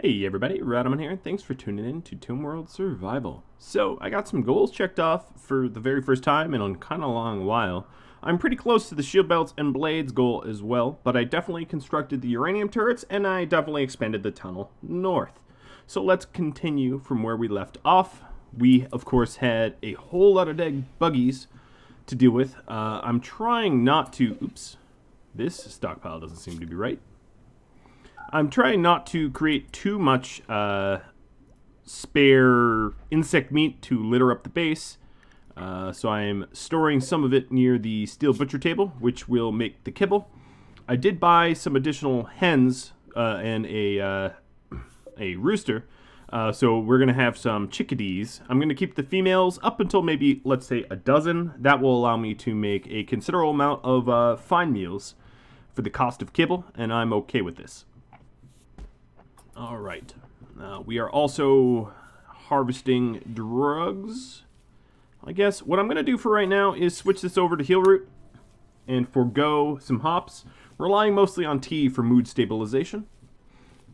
Hey everybody, Rhadamant here, and thanks for tuning in to RimWorld Survival. So, I got some goals checked off for the very first time in a kind of long while. I'm pretty close to the shield belts and blades goal as well, but I definitely constructed the uranium turrets, and I definitely expanded the tunnel north. So let's continue from where we left off. We, of course, had a whole lot of dead buggies to deal with. I'm trying not to... Oops. This stockpile doesn't seem to be right. I'm trying not to create too much spare insect meat to litter up the base. So I'm storing some of it near the steel butcher table, which will make the kibble. I did buy some additional hens and a rooster. So we're going to have some chickadees. I'm going to keep the females up until maybe, let's say, a dozen. That will allow me to make a considerable amount of fine meals for the cost of kibble, and I'm okay with this. All right. We are also harvesting drugs. I guess what I'm going to do for right now is switch this over to heal root and forego some hops, relying mostly on tea for mood stabilization.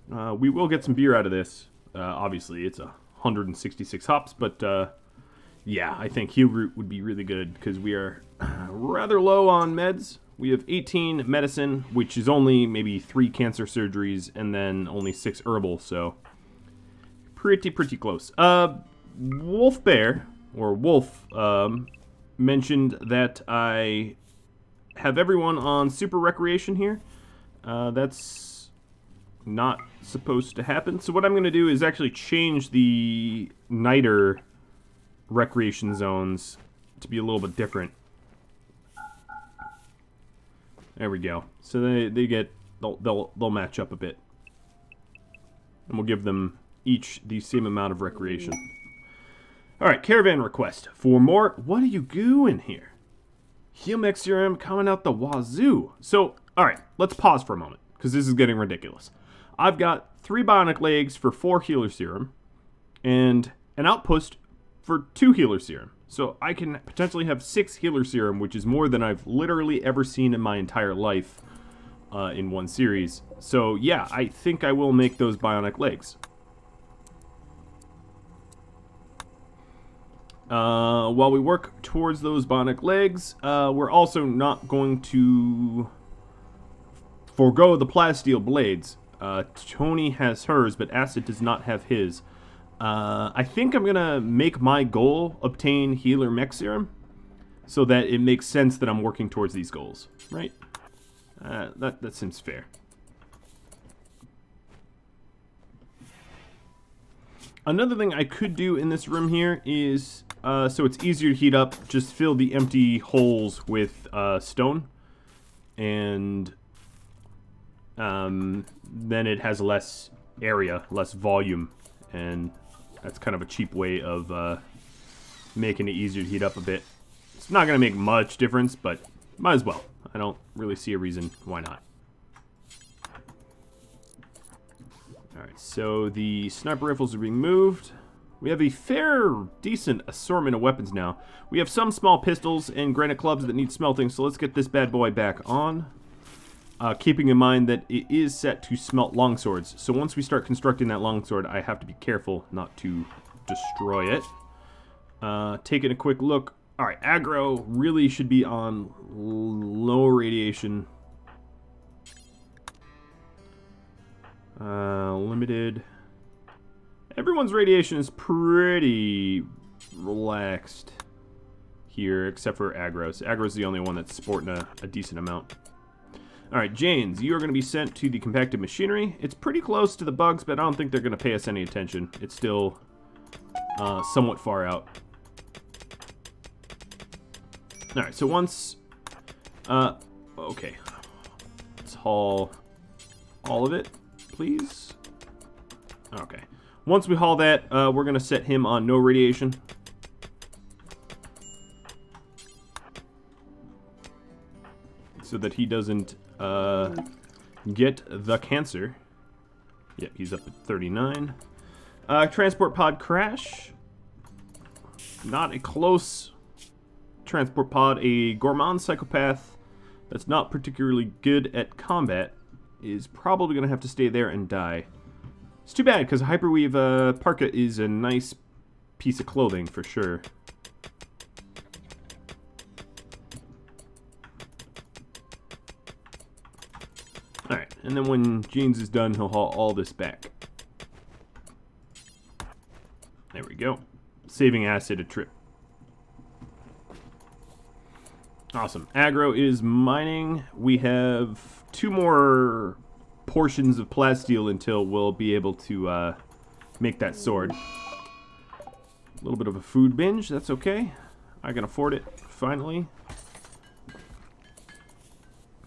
We will get some beer out of this. Obviously, it's 166 hops, but yeah, I think heal root would be really good because we are rather low on meds. We have 18 medicine, which is only maybe 3 cancer surgeries, and then only 6 herbal, so pretty close. Wolf Bear, or Wolf, mentioned that I have everyone on super recreation here. That's not supposed to happen. So what I'm going to do is actually change the nighter recreation zones to be a little bit different. There we go. So they'll match up a bit, and we'll give them each the same amount of recreation. All right, caravan request for more. What do you goo in here? Heal mech serum coming out the wazoo. So, all right, let's pause for a moment because this is getting ridiculous. I've got 3 bionic legs for 4 healer serum, and an outpost for 2 healer serum. So I can potentially have 6 healer serum, which is more than I've literally ever seen in my entire life in one series. So yeah, I think I will make those bionic legs. While we work towards those bionic legs, we're also not going to forego the plasteel blades. Tony has hers, but Acid does not have his. I think I'm going to make my goal obtain healer mech serum so that it makes sense that I'm working towards these goals, right? That seems fair. Another thing I could do in this room here is, so it's easier to heat up, just fill the empty holes with stone, and then it has less area, less volume, and that's kind of a cheap way of making it easier to heat up a bit. It's not going to make much difference, but might as well. I don't really see a reason why not. Alright, so the sniper rifles are being moved. We have a decent assortment of weapons now. We have some small pistols and granite clubs that need smelting, so let's get this bad boy back on. Keeping in mind that it is set to smelt longswords. So once we start constructing that longsword, I have to be careful not to destroy it. Taking a quick look. Alright, aggro really should be on low radiation. Limited. Everyone's radiation is pretty relaxed here, except for aggro's. Aggro's the only one that's sporting a decent amount. Alright, Janes, you are going to be sent to the compacted machinery. It's pretty close to the bugs, but I don't think they're going to pay us any attention. It's still somewhat far out. Alright, so once... okay. Let's haul all of it, please. Okay. Once we haul that, we're going to set him on no radiation. So that he doesn't get the cancer. Yep, he's up at 39. Transport pod crash. Not a close transport pod. A gourmand psychopath that's not particularly good at combat is probably going to have to stay there and die. It's too bad, because a hyperweave parka is a nice piece of clothing for sure. Alright, and then when Jeans is done, he'll haul all this back. There we go. Saving acid a trip. Awesome. Aggro is mining. We have 2 more portions of plasteel until we'll be able to make that sword. A little bit of a food binge. That's okay. I can afford it, finally.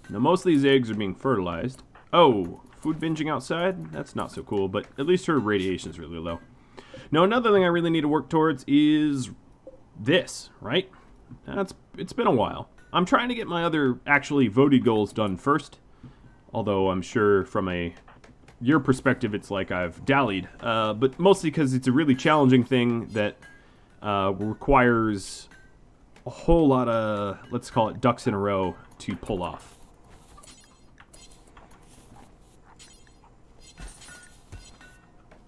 Now, most of these eggs are being fertilized. Oh, food binging outside? That's not so cool, but at least her radiation is really low. Now, another thing I really need to work towards is this, right? It's been a while. I'm trying to get my other actually voted goals done first. Although I'm sure from your perspective it's like I've dallied. But mostly because it's a really challenging thing that requires a whole lot of, let's call it ducks in a row, to pull off.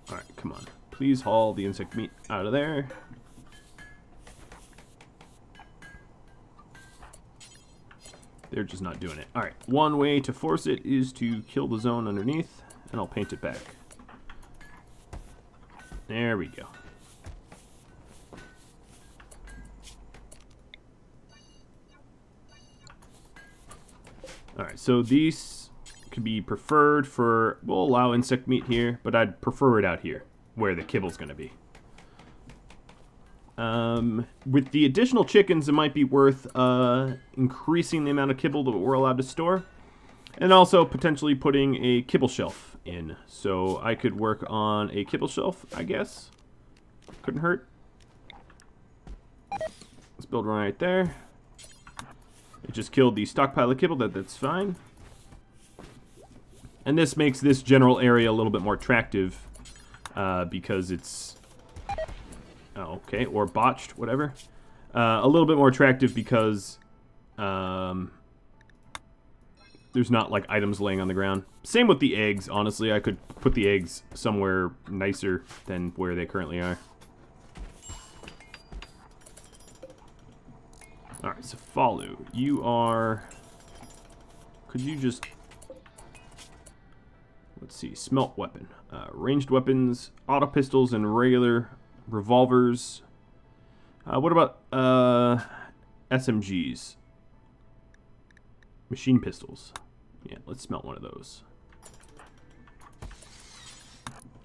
Alright, come on. Please haul the insect meat out of there. They're just not doing it. Alright, one way to force it is to kill the zone underneath, and I'll paint it back. There we go. Alright, so these could be preferred for, we'll allow insect meat here, but I'd prefer it out here, where the kibble's going to be. With the additional chickens, it might be worth increasing the amount of kibble that we're allowed to store. And also potentially putting a kibble shelf in. So I could work on a kibble shelf, I guess. Couldn't hurt. Let's build one right there. It just killed the stockpile of kibble, that's fine. And this makes this general area a little bit more attractive because it's... Oh, okay, or botched, whatever. A little bit more attractive because there's not like items laying on the ground. Same with the eggs, honestly. I could put the eggs somewhere nicer than where they currently are. Alright, so Falu, you are... Could you just... Let's see, smelt weapon. Ranged weapons, auto pistols, and regular revolvers. What about SMGs? Machine pistols. Yeah, let's smelt one of those.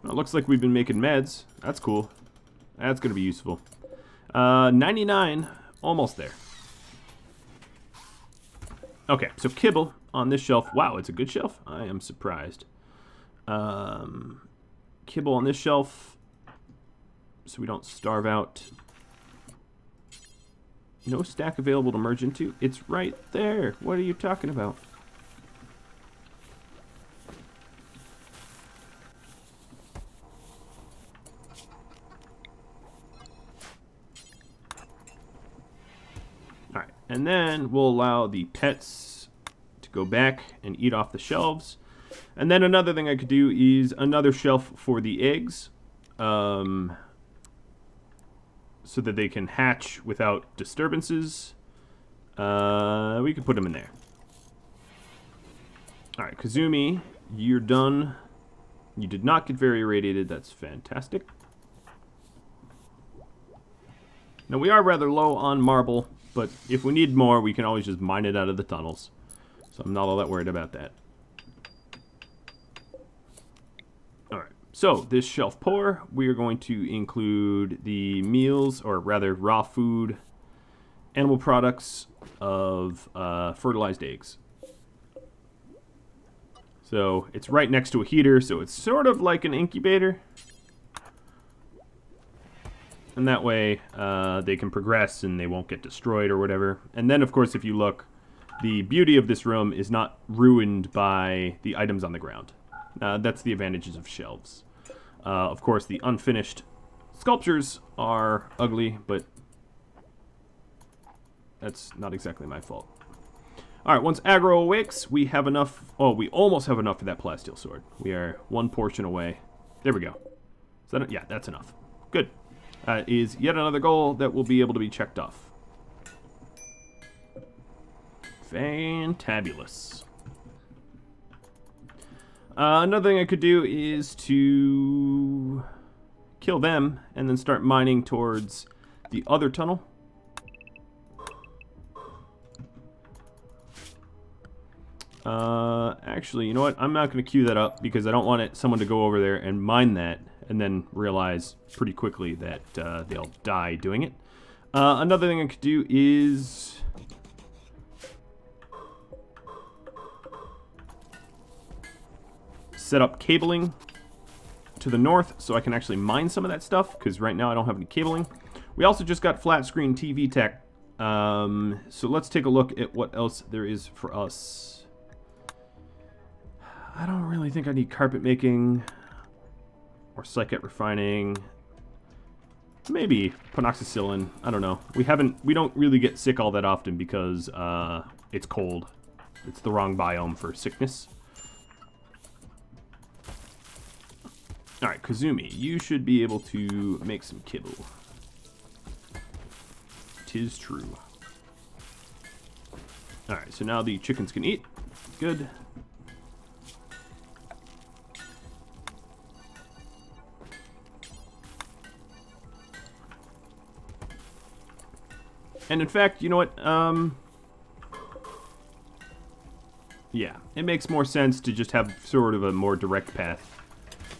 Well, it looks like we've been making meds. That's cool. That's going to be useful. 99. Almost there. Okay, so kibble on this shelf. Wow, it's a good shelf. I am surprised. Kibble on this shelf so we don't starve out. No stack available to merge into. It's right there. What are you talking about? Alright, and then we'll allow the pets to go back and eat off the shelves. And then another thing I could do is another shelf for the eggs. So that they can hatch without disturbances. We could put them in there. Alright, Kazumi, you're done. You did not get very irradiated. That's fantastic. Now, we are rather low on marble, but if we need more, we can always just mine it out of the tunnels. So I'm not all that worried about that. So, this shelf pour, we are going to include the meals, or rather raw food, animal products of fertilized eggs. So, it's right next to a heater, so it's sort of like an incubator. And that way, they can progress and they won't get destroyed or whatever. And then, of course, if you look, the beauty of this room is not ruined by the items on the ground. That's the advantages of shelves. Of course, the unfinished sculptures are ugly, but that's not exactly my fault. Alright, once aggro awakes, we have enough... Oh, we almost have enough for that plasteel sword. We are one portion away. There we go. Is that yeah, that's enough. Good. Is yet another goal that will be able to be checked off. Fantabulous. Another thing I could do is to kill them and then start mining towards the other tunnel. Actually, you know what? I'm not going to queue that up because I don't want someone to go over there and mine that and then realize pretty quickly that they'll die doing it. Another thing I could do is set up cabling to the north so I can actually mine some of that stuff, because right now I don't have any cabling. We also just got flat screen TV tech, so let's take a look at what else there is for us. I don't really think I need carpet making or psychite refining. Maybe panoxycillin. I don't know. We don't really get sick all that often because it's cold. It's the wrong biome for sickness. Alright, Kazumi, you should be able to make some kibble. 'Tis true. Alright, so now the chickens can eat. Good. And in fact, you know what? Yeah, it makes more sense to just have sort of a more direct path.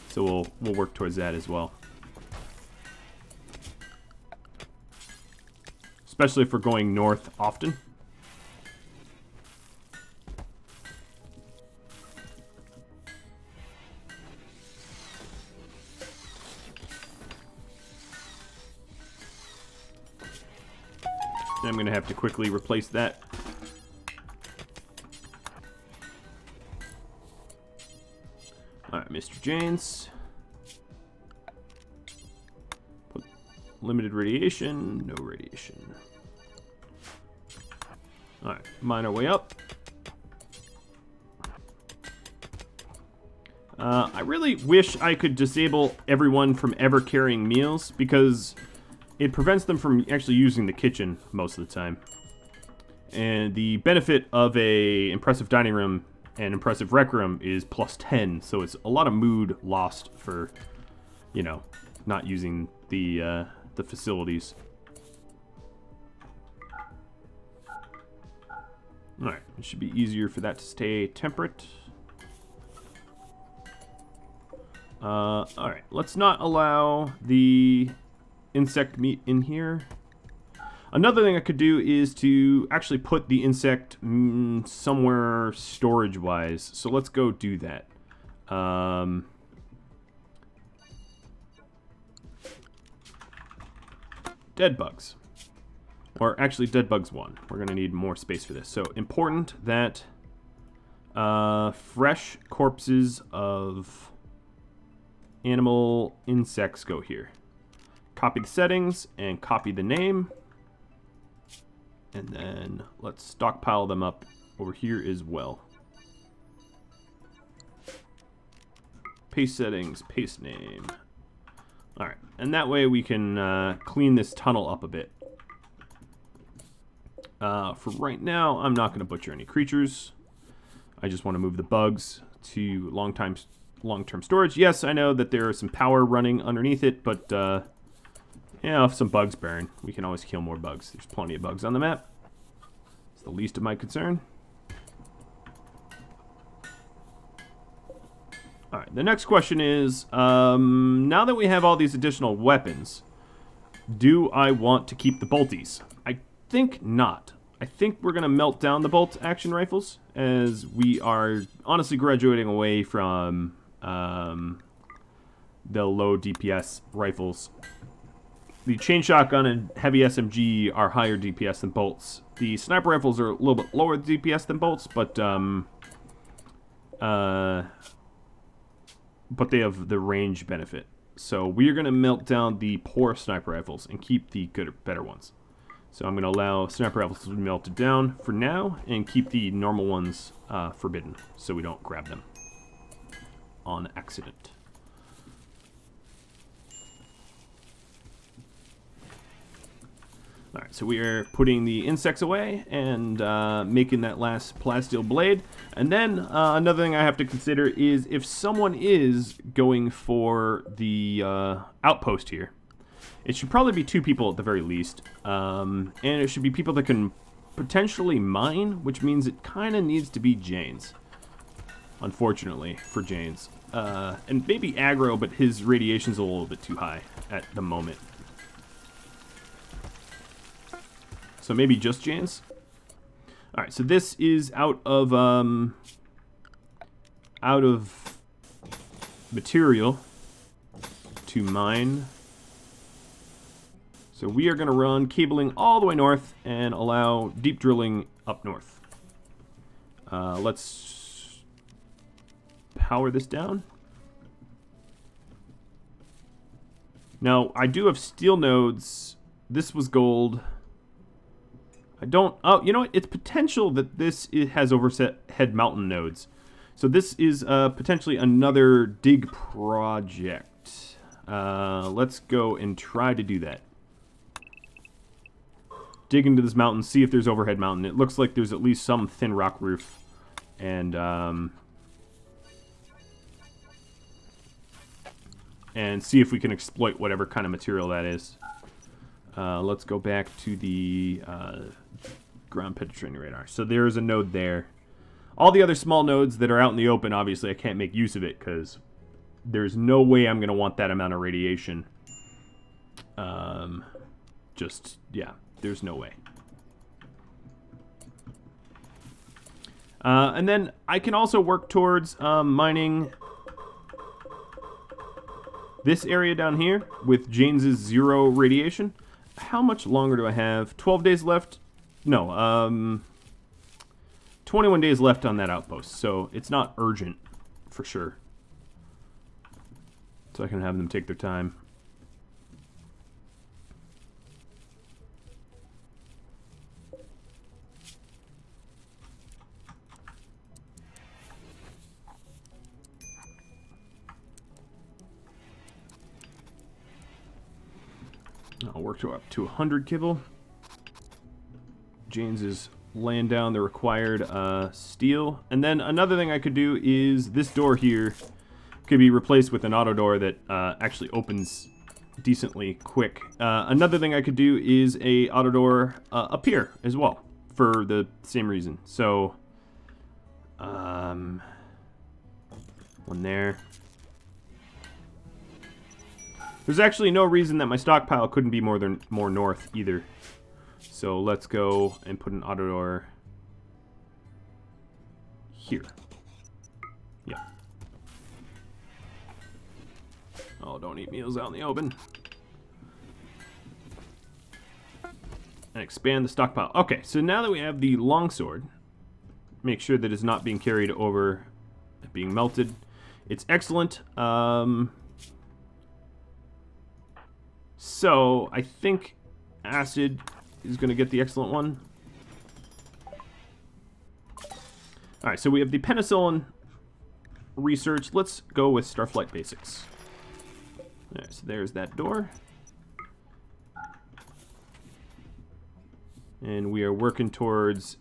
So we'll work towards that as well. Especially if we're going north often. I'm going to have to quickly replace that. Alright, Mr. Janes. Put limited radiation, no radiation. Alright, mine our way up. I really wish I could disable everyone from ever carrying meals, because it prevents them from actually using the kitchen most of the time. And the benefit of a impressive dining room and impressive rec room is +10, so it's a lot of mood lost for, you know, not using the facilities. Alright, it should be easier for that to stay temperate. Alright, let's not allow the insect meat in here. Another thing I could do is to actually put the insect somewhere storage-wise. So let's go do that. Dead bugs. Or actually, dead bugs 1. We're going to need more space for this. So important that fresh corpses of animal insects go here. Copy the settings and copy the name. And then let's stockpile them up over here as well. Paste settings, paste name. Alright, and that way we can clean this tunnel up a bit. For right now, I'm not going to butcher any creatures. I just want to move the bugs to long-term storage. Yes, I know that there is some power running underneath it, but yeah, if some bugs burn, we can always kill more bugs. There's plenty of bugs on the map. It's the least of my concern. Alright, the next question is, now that we have all these additional weapons, do I want to keep the bolties? I think not. I think we're going to melt down the bolt action rifles, as we are honestly graduating away from the low DPS rifles. The chain shotgun and heavy SMG are higher DPS than bolts. The sniper rifles are a little bit lower DPS than bolts, but they have the range benefit. So we are going to melt down the poor sniper rifles and keep the better ones. So I'm going to allow sniper rifles to be melted down for now and keep the normal ones forbidden, so we don't grab them on accident. Alright, so we are putting the insects away and making that last plasteel blade. And then another thing I have to consider is if someone is going for the outpost here, it should probably be 2 people at the very least. And it should be people that can potentially mine, which means it kind of needs to be Jane's. Unfortunately for Jane's. And maybe aggro, but his radiation's a little bit too high at the moment. So maybe just Jane's. All right, so this is out of material to mine. So we are going to run cabling all the way north and allow deep drilling up north. Let's power this down. Now, I do have steel nodes. This was gold. I don't... Oh, you know what? It's potential that it has overhead mountain nodes. So this is potentially another dig project. Let's go and try to do that. Dig into this mountain, see if there's overhead mountain. It looks like there's at least some thin rock roof. And see if we can exploit whatever kind of material that is. Let's go back to the ground penetrating radar. So there's a node there. All the other small nodes that are out in the open, obviously, I can't make use of it because there's no way I'm going to want that amount of radiation. Yeah, there's no way. And then I can also work towards mining this area down here with Jane's 0 radiation. How much longer do I have? 12 days left? No, 21 days left on that outpost, so it's not urgent for sure. So I can have them take their time. I'll work up to 100 kibble. Jane's is laying down the required steel. And then another thing I could do is this door here could be replaced with an auto door that actually opens decently quick. Another thing I could do is a auto door up here as well for the same reason. So one there. There's actually no reason that my stockpile couldn't be more north either. So let's go and put an auto door here. Yeah. Oh, don't eat meals out in the open. And expand the stockpile. Okay, so now that we have the longsword, make sure that it's not being carried over, being melted. It's excellent. So I think acid is going to get the excellent one. All right, so we have the penicillin research. Let's go with Starflight Basics. All right, so there's that door. And we are working towards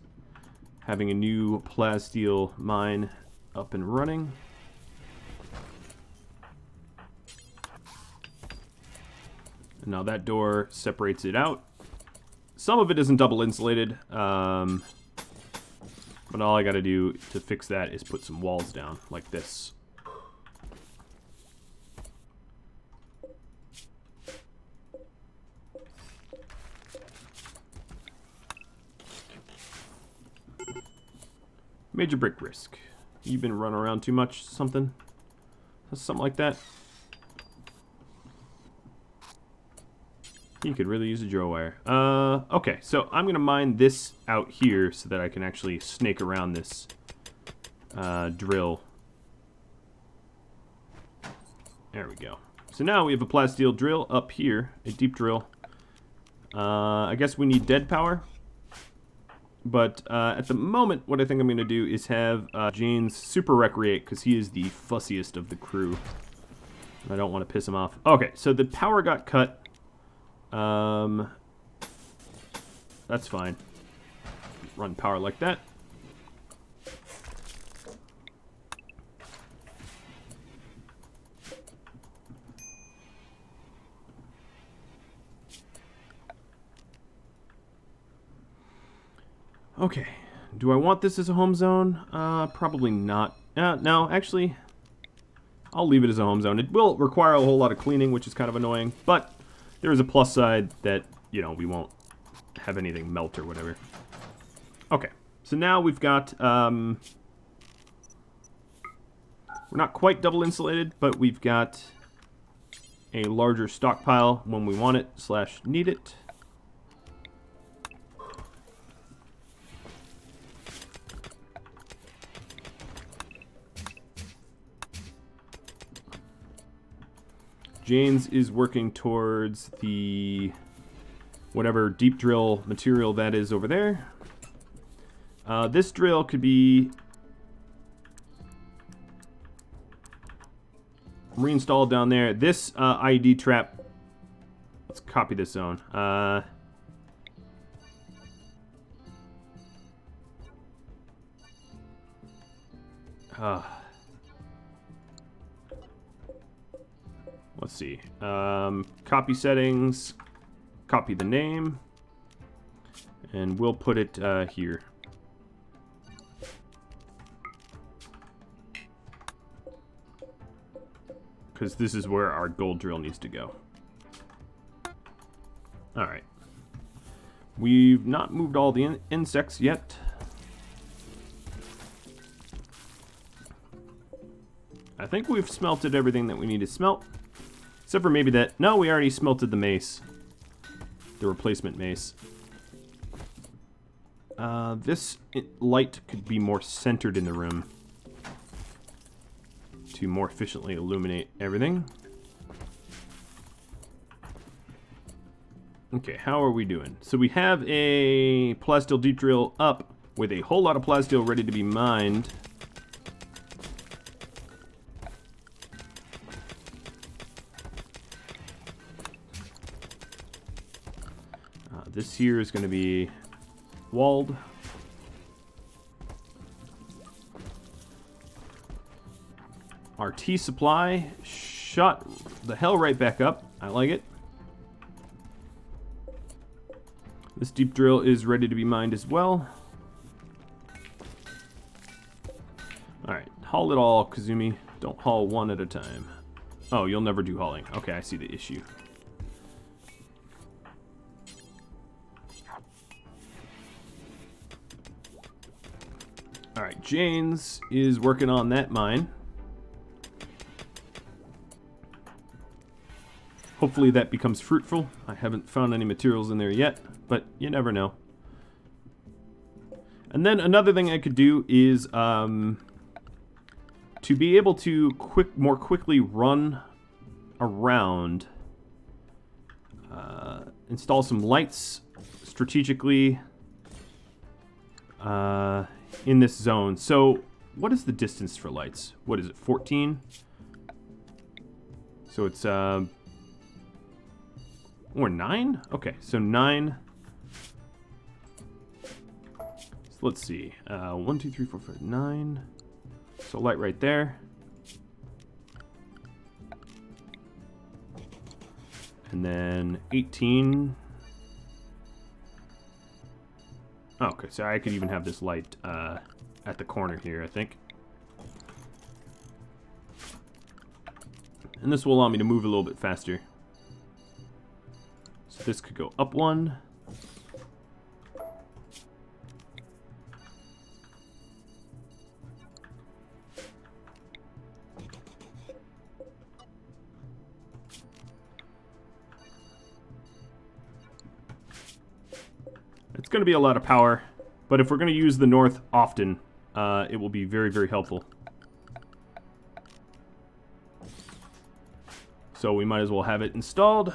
having a new plasteel mine up and running. And now that door separates it out. Some of it isn't double insulated, but all I gotta do to fix that is put some walls down like this. Major brick risk. You've been running around too much, something like that. You could really use a drill wire. Okay, so I'm going to mine this out here so that I can actually snake around this drill. There we go. So now we have a plasteel drill up here, a deep drill. I guess we need dead power. But at the moment, what I think I'm going to do is have Jane's super recreate, because he is the fussiest of the crew. I don't want to piss him off. Okay, so the power got cut. that's fine. Run power like that. Okay. Do I want this as a home zone? Probably not. No, actually, I'll leave it as a home zone. It will require a whole lot of cleaning, which is kind of annoying, but there is a plus side that, you know, we won't have anything melt or whatever. Okay, so now we've got, we're not quite double insulated, but we've got a larger stockpile when we want it / need it. Jane's is working towards the whatever deep drill material that is over there. This drill could be reinstalled down there. This IED trap, let's copy this zone. Let's see. Copy settings, copy the name, and we'll put it here. Because this is where our gold drill needs to go. Alright. We've not moved all the insects yet. I think we've smelted everything that we need to smelt. Except for maybe that... No, we already smelted the mace. The replacement mace. This light could be more centered in the room to more efficiently illuminate everything. Okay, how are we doing? So we have a plasteel deep drill up with a whole lot of plasteel ready to be mined. This here is going to be walled. Our tea supply shot the hell right back up. I like it. This deep drill is ready to be mined as well. Alright, haul it all, Kazumi. Don't haul one at a time. Oh, you'll never do hauling. Okay, I see the issue. Alright, Jane's is working on that mine. Hopefully that becomes fruitful. I haven't found any materials in there yet, but you never know. And then another thing I could do is to be able to more quickly run around, install some lights strategically in this zone. So what is the distance for lights? What is it, 14? So it's or 9? Okay, so 9. So let's see. 1, 2, 3, 4, 5, 9. So light right there. And then 18. Oh, okay, so I could even have this light at the corner here, I think. And this will allow me to move a little bit faster. So this could go up 1. It's going to be a lot of power, but if we're going to use the north often, it will be very, very helpful. So we might as well have it installed.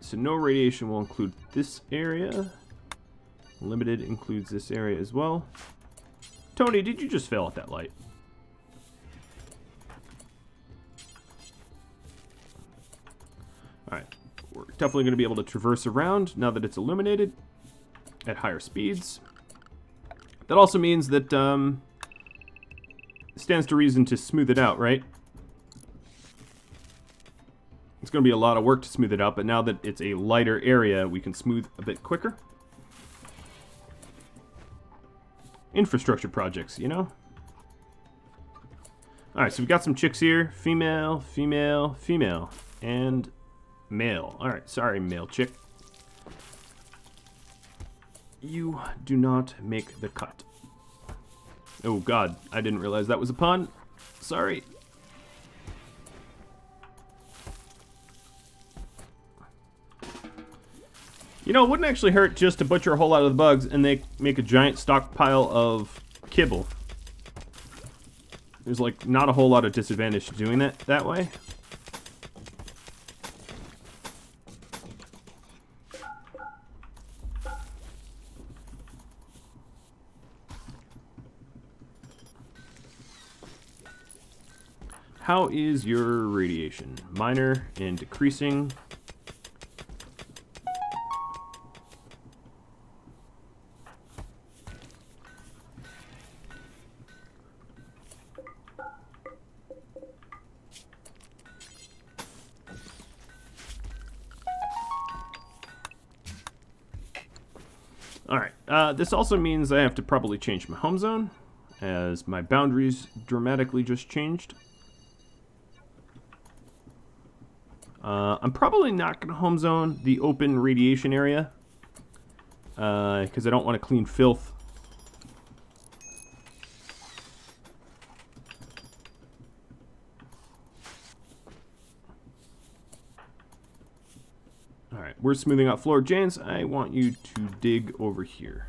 so no radiation will include this area. Limited includes this area as well. Tony, did you just fail at that light? Alright, we're definitely going to be able to traverse around now that it's illuminated at higher speeds. That also means that stands to reason to smooth it out, right? It's going to be a lot of work to smooth it out, but now that it's a lighter area, we can smooth a bit quicker. Infrastructure projects, you know? Alright, so we've got some chicks here. Female, female, female, and male. Alright, sorry, male chick. You do not make the cut. Oh god, I didn't realize that was a pun. Sorry. You know, it wouldn't actually hurt just to butcher a whole lot of the bugs and they make a giant stockpile of kibble. There's like not a whole lot of disadvantage to doing that way. How is your radiation? Minor and decreasing. Alright, this also means I have to probably change my home zone, as my boundaries dramatically just changed. I'm probably not going to home zone the open radiation area, because I don't want to clean filth. Alright, we're smoothing out floor. James, I want you to dig over here.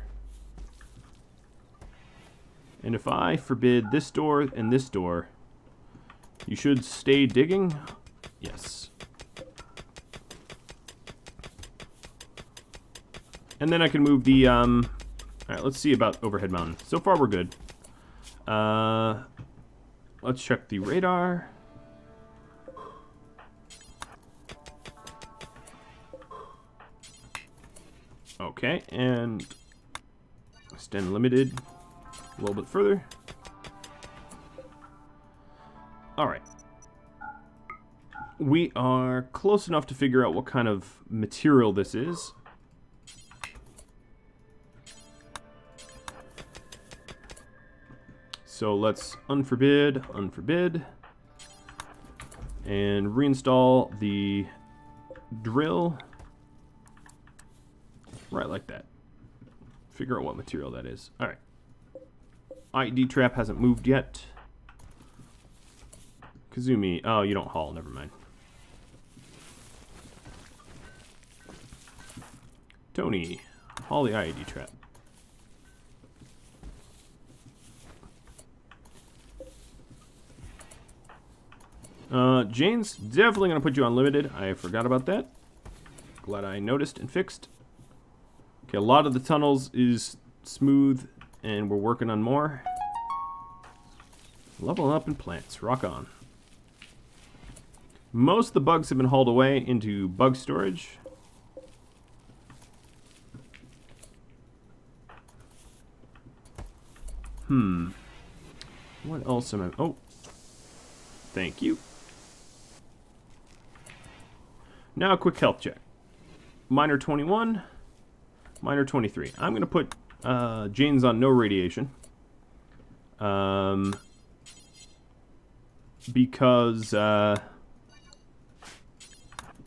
And if I forbid this door and this door, you should stay digging? Yes. And then I can move the, alright, let's see about overhead mountain. So far we're good. Let's check the radar. Okay, and extend limited a little bit further. Alright. We are close enough to figure out what kind of material this is. So let's unforbid, unforbid, and reinstall the drill right like that. Figure out what material that is. All right. IED trap hasn't moved yet. Kazumi, oh, you don't haul, never mind. Tony, haul the IED trap. Jane's definitely going to put you on limited. I forgot about that. Glad I noticed and fixed. Okay, a lot of the tunnels is smooth, and we're working on more. Leveling up in plants. Rock on. Most of the bugs have been hauled away into bug storage. What else am I... Oh. Thank you. Now a quick health check. Minor 21. Minor 23. I'm going to put Jane's on no radiation. Because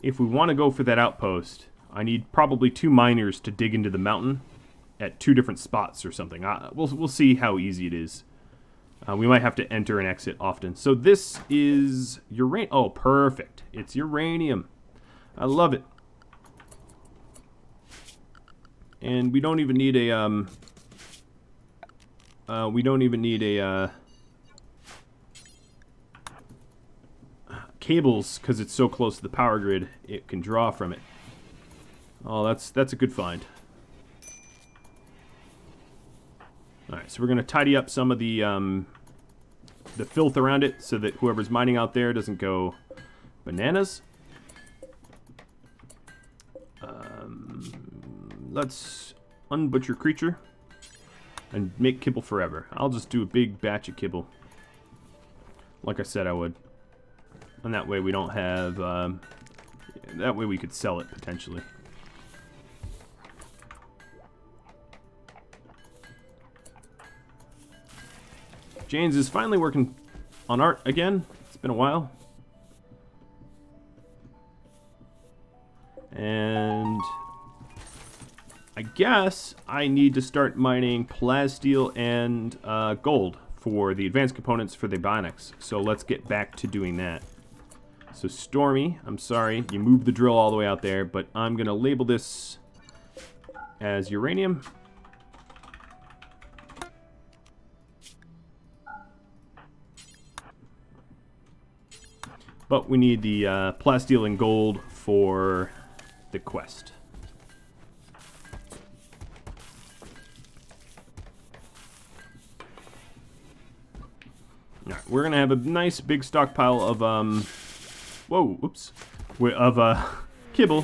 if we want to go for that outpost, I need probably 2 miners to dig into the mountain at 2 different spots or something. We'll see how easy it is. We might have to enter and exit often. So this is uranium. Oh, perfect. It's uranium. I love it. And we don't even need a cables, because it's so close to the power grid, it can draw from it. Oh, that's a good find. Alright, so we're going to tidy up some of the filth around it so that whoever's mining out there doesn't go bananas. Let's unbutcher creature and make kibble forever. I'll just do a big batch of kibble. Like I said I would. And that way we don't have... that way we could sell it, potentially. James is finally working on art again. It's been a while. And... I guess I need to start mining plasteel and gold for the advanced components for the bionics. So let's get back to doing that. So Stormy, I'm sorry, you moved the drill all the way out there, but I'm going to label this as uranium. But we need the plasteel and gold for the quest. Alright, we're going to have a nice big stockpile of, whoa, oops, of, kibble.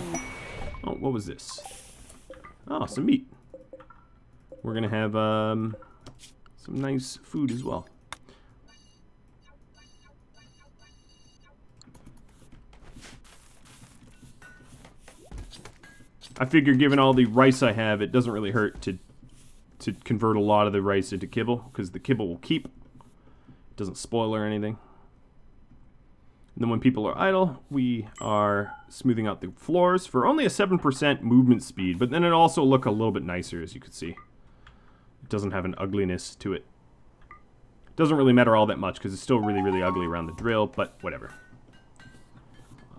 Oh, what was this? Oh, some meat. We're going to have, some nice food as well. I figure given all the rice I have, it doesn't really hurt to convert a lot of the rice into kibble, because the kibble will keep. It doesn't spoil or anything. And then when people are idle, we are smoothing out the floors for only a 7% movement speed, but then it also look a little bit nicer, as you can see. It doesn't have an ugliness to it. It doesn't really matter all that much, because it's still really, really ugly around the drill, but whatever.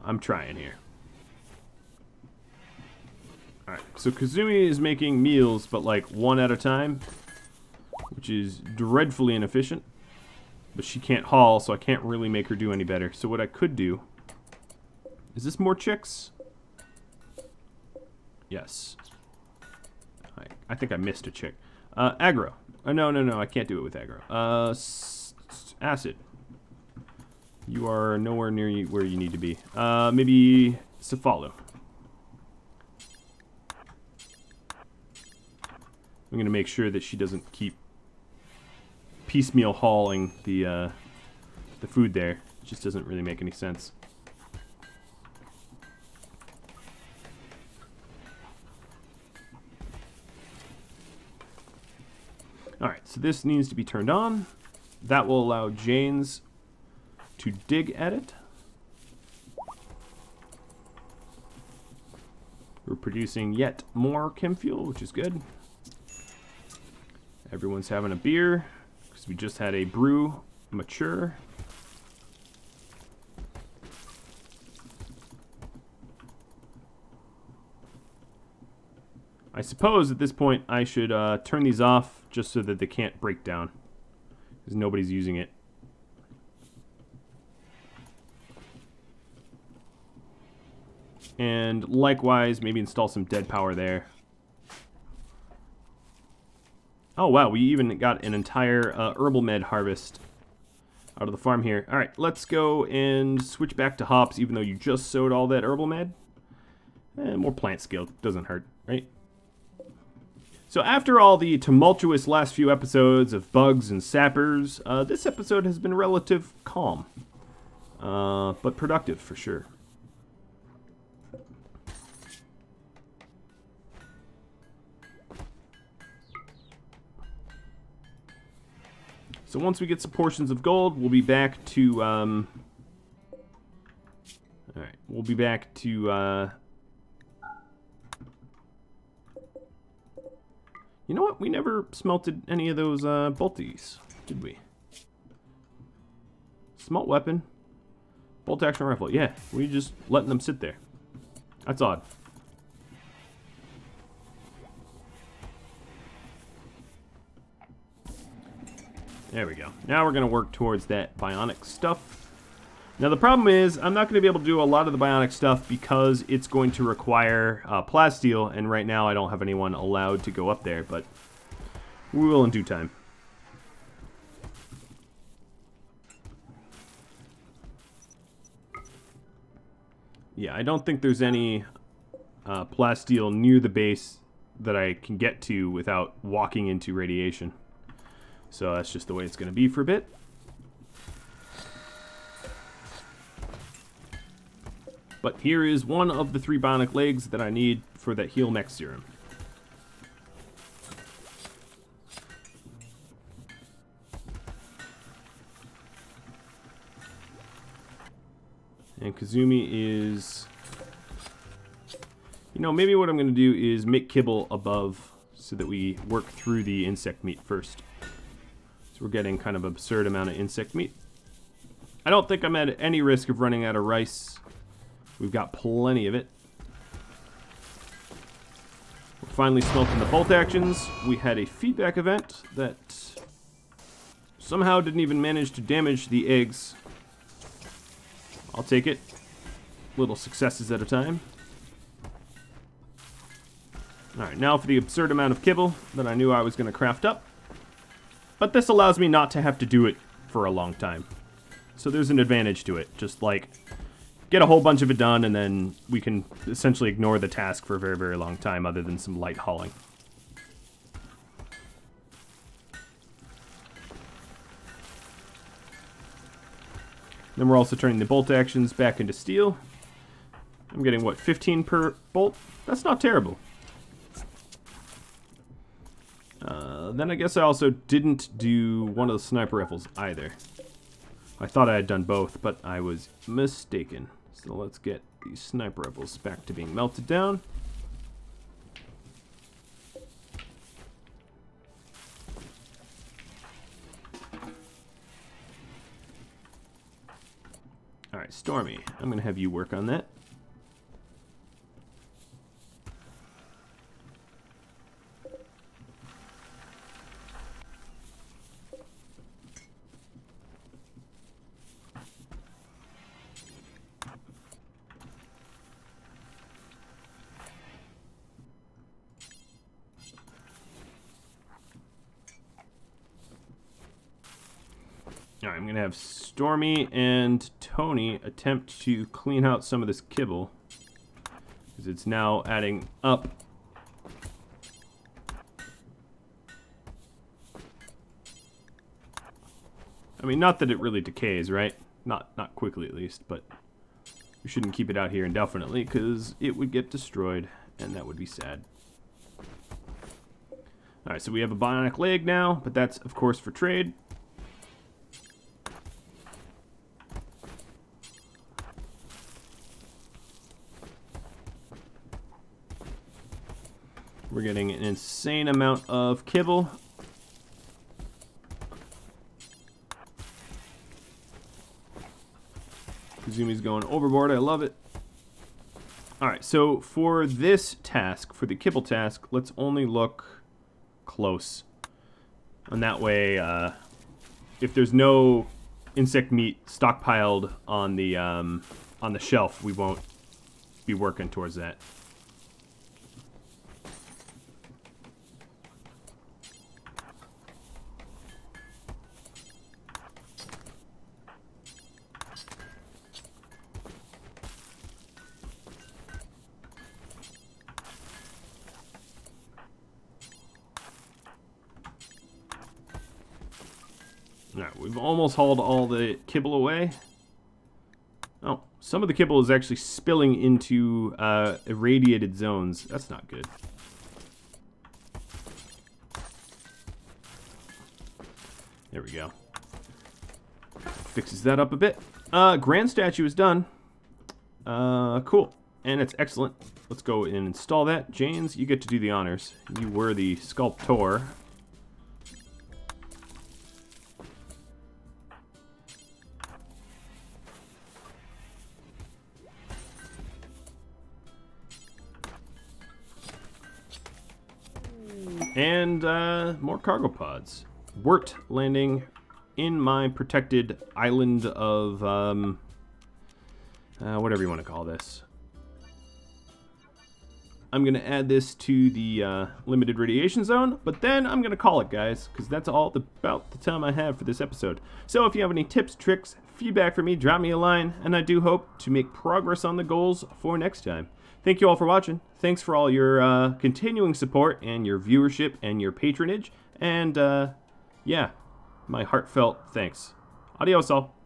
I'm trying here. Alright, so Kazumi is making meals, but like one at a time, which is dreadfully inefficient. But she can't haul, so I can't really make her do any better. So what I could do... Is this more chicks? Yes. I think I missed a chick. Aggro. Oh, no, I can't do it with aggro. Acid. You are nowhere near where you need to be. Maybe Cephalo. I'm going to make sure that she doesn't keep piecemeal hauling the food there. It just doesn't really make any sense. Alright, so this needs to be turned on. That will allow Janes to dig at it. We're producing yet more chem fuel, which is good. Everyone's having a beer, because we just had a brew mature. I suppose at this point I should turn these off just so that they can't break down, because nobody's using it. And likewise, maybe install some dead power there. Oh wow, we even got an entire herbal med harvest out of the farm here. Alright, let's go and switch back to hops, even though you just sowed all that herbal med. More plant skill, doesn't hurt, right? So after all the tumultuous last few episodes of bugs and sappers, this episode has been relative calm. But productive for sure. So once we get some portions of gold, we'll be back to, alright, we'll be back to, you know what? We never smelted any of those, bolties, did we? Smelt weapon, bolt action rifle. Yeah, we just letting them sit there. That's odd. There we go. Now we're going to work towards that bionic stuff. Now the problem is I'm not going to be able to do a lot of the bionic stuff because it's going to require plasteel, and right now I don't have anyone allowed to go up there, but we will in due time. Yeah, I don't think there's any plasteel near the base that I can get to without walking into radiation. So that's just the way it's going to be for a bit. But here is one of the 3 bionic legs that I need for that heal mech serum. And Kazumi is... You know, maybe what I'm going to do is make kibble above so that we work through the insect meat first. So we're getting kind of an absurd amount of insect meat. I don't think I'm at any risk of running out of rice. We've got plenty of it. We're finally smelting the bolt actions. We had a feedback event that somehow didn't even manage to damage the eggs. I'll take it. Little successes at a time. Alright, now for the absurd amount of kibble that I knew I was going to craft up. But this allows me not to have to do it for a long time. So there's an advantage to it. Just like, get a whole bunch of it done, and then we can essentially ignore the task for a very, very long time other than some light hauling. Then we're also turning the bolt actions back into steel. I'm getting, what, 15 per bolt? That's not terrible. Then I guess I also didn't do one of the sniper rifles either. I thought I had done both, but I was mistaken. So let's get these sniper rifles back to being melted down. Alright, Stormy, I'm going to have you work on that. Alright, I'm going to have Stormy and Tony attempt to clean out some of this kibble, because it's now adding up. I mean, not that it really decays, right? Not quickly at least, but we shouldn't keep it out here indefinitely, because it would get destroyed, and that would be sad. Alright, so we have a bionic leg now, but that's, of course, for trade. We're getting an insane amount of kibble. Kazumi's going overboard. I love it. Alright, so for this task, for the kibble task, let's only look close. And that way, if there's no insect meat stockpiled on the shelf, we won't be working towards that. Alright, we've almost hauled all the kibble away. Oh, some of the kibble is actually spilling into irradiated zones. That's not good. There we go. Fixes that up a bit. Grand statue is done. Cool. And it's excellent. Let's go and install that. James, you get to do the honors. You were the sculptor. And more cargo pods. Wirt landing in my protected island of whatever you want to call this. I'm going to add this to the limited radiation zone, but then I'm going to call it, guys, because that's all about the time I have for this episode. So if you have any tips, tricks, feedback for me, drop me a line, and I do hope to make progress on the goals for next time. Thank you all for watching. Thanks for all your continuing support and your viewership and your patronage. And, yeah, my heartfelt thanks. Adios all.